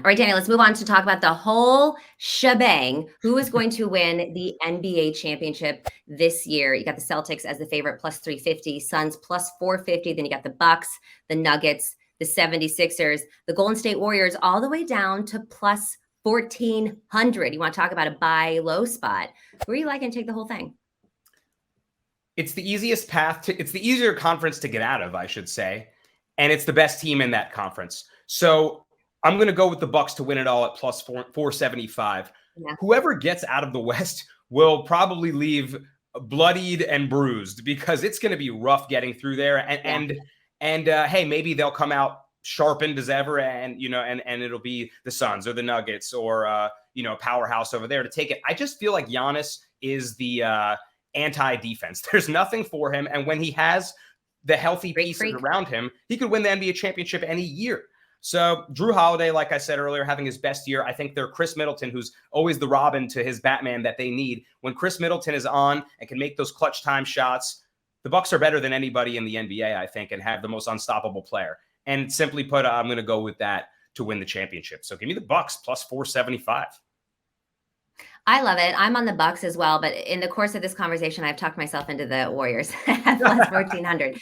right, Danny, let's move on to talk about the whole shebang. Who is going to win the NBA championship this year? You got the Celtics as the favorite, plus 350, Suns plus 450. Then you got the Bucks, the Nuggets, the 76ers, the Golden State Warriors, all the way down to plus 1,400. You want to talk about a buy low spot. Who are you liking to take the whole thing? It's the easiest it's the easier conference to get out of, I should say. And it's the best team in that conference. So I'm going to go with the Bucks to win it all at plus 475. Yeah. Whoever gets out of the West will probably leave bloodied and bruised because it's going to be rough getting through there. And hey, maybe they'll come out sharpened as ever, and and it'll be the Suns or the Nuggets or powerhouse over there to take it. I just feel like Giannis is the anti-defense. There's nothing for him, and when he has the healthy pieces around him, he could win the NBA championship any year. So Drew Holiday, like I said earlier, having his best year. I think they're Chris Middleton, who's always the Robin to his Batman that they need. When Chris Middleton is on and can make those clutch time shots, the Bucks are better than anybody in the NBA, I think, and have the most unstoppable player. And simply put, I'm going to go with that to win the championship. So give me the Bucks plus 475. I love it. I'm on the Bucks as well, but in the course of this conversation, I've talked myself into the Warriors at plus 1,400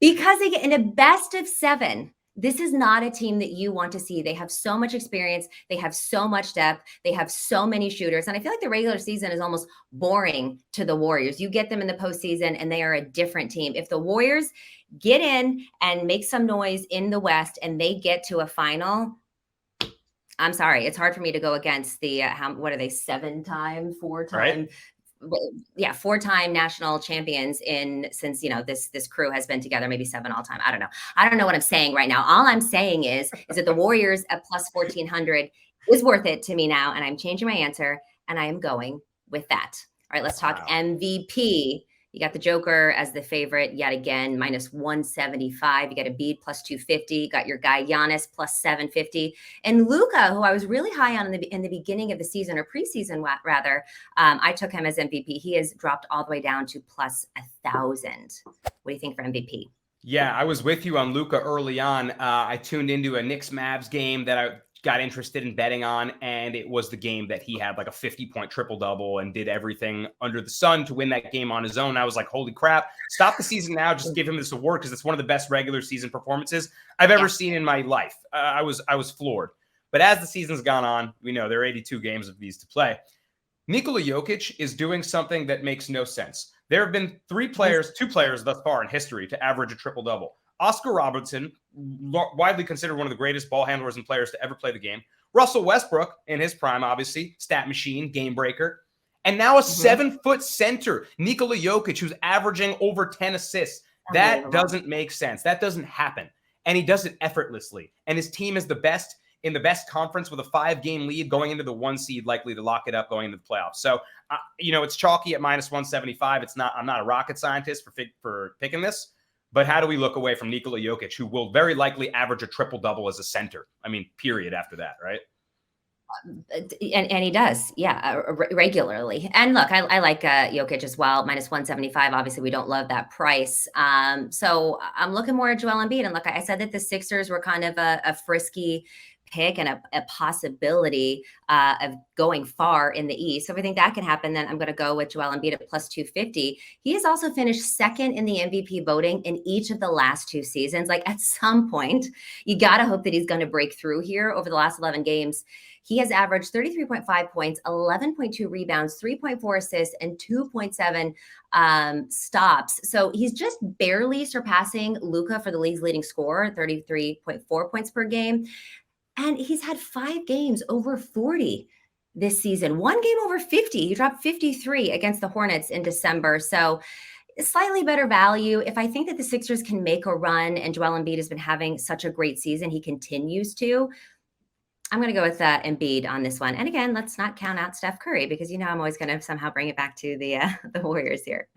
because they get in a best of 7. This is not a team that you want to see. They have so much experience. They have so much depth. They have so many shooters. And I feel like the regular season is almost boring to the Warriors. You get them in the postseason and they are a different team. If the Warriors get in and make some noise in the West and they get to a final, I'm sorry. It's hard for me to go against the, what are they, 4-time? Right. Yeah, 4-time national champions since this crew has been together, maybe 7 all time. I don't know what I'm saying right now. All I'm saying is that the Warriors at plus 1,400 is worth it to me now, and I'm changing my answer, and I am going with that. All right, let's talk MVP. You got the Joker as the favorite yet again, minus 175. You got Embiid plus 250. You got your guy Giannis plus 750. And Luka, who I was really high on in the beginning of the season, or preseason rather, I took him as MVP. He has dropped all the way down to plus 1,000. What do you think for MVP? Yeah, I was with you on Luka early on. I tuned into a Knicks-Mavs game that I got interested in betting on, and it was the game that he had like a 50-point triple-double and did everything under the sun to win that game on his own. I was like, holy crap, stop the season now. Just give him this award because it's one of the best regular season performances I've ever seen in my life. I was floored. But as the season's gone on, we know there are 82 games of these to play. Nikola Jokic is doing something that makes no sense. There have been two players thus far in history to average a triple-double. Oscar Robertson, widely considered one of the greatest ball handlers and players to ever play the game. Russell Westbrook, in his prime, obviously, stat machine, game breaker. And now a 7-foot center, Nikola Jokic, who's averaging over 10 assists. That doesn't make sense. That doesn't happen. And he does it effortlessly. And his team is the best in the best conference with a 5-game lead going into the 1 seed, likely to lock it up going into the playoffs. So, it's chalky at minus 175. I'm not a rocket scientist for picking this. But how do we look away from Nikola Jokic, who will very likely average a triple-double as a center? I mean, period after that, right? And he does, regularly. And look, I like Jokic as well, minus 175. Obviously, we don't love that price. So I'm looking more at Joel Embiid. And look, I said that the Sixers were kind of a frisky pick and a possibility of going far in the East. So if I think that can happen, then I'm going to go with Joel Embiid at plus 250. He has also finished second in the MVP voting in each of the last 2 seasons. Like at some point, you got to hope that he's going to break through here over the last 11 games. He has averaged 33.5 points, 11.2 rebounds, 3.4 assists, and 2.7 stops. So he's just barely surpassing Luka for the league's leading scorer, 33.4 points per game. And he's had 5 games over 40 this season, 1 game over 50. He dropped 53 against the Hornets in December. So slightly better value. If I think that the Sixers can make a run and Joel Embiid has been having such a great season, he continues to, I'm going to go with Embiid on this one. And again, let's not count out Steph Curry because, I'm always going to somehow bring it back to the Warriors here.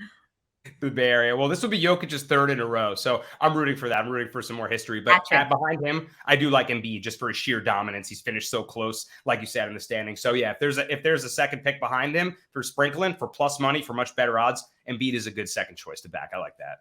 The Bay Area. Well, this will be Jokic's 3rd in a row. So I'm rooting for that. I'm rooting for some more history. But behind him, I do like Embiid just for his sheer dominance. He's finished so close, like you said, in the standing. So yeah, if there's a second pick behind him for sprinkling, for plus money, for much better odds, Embiid is a good second choice to back. I like that.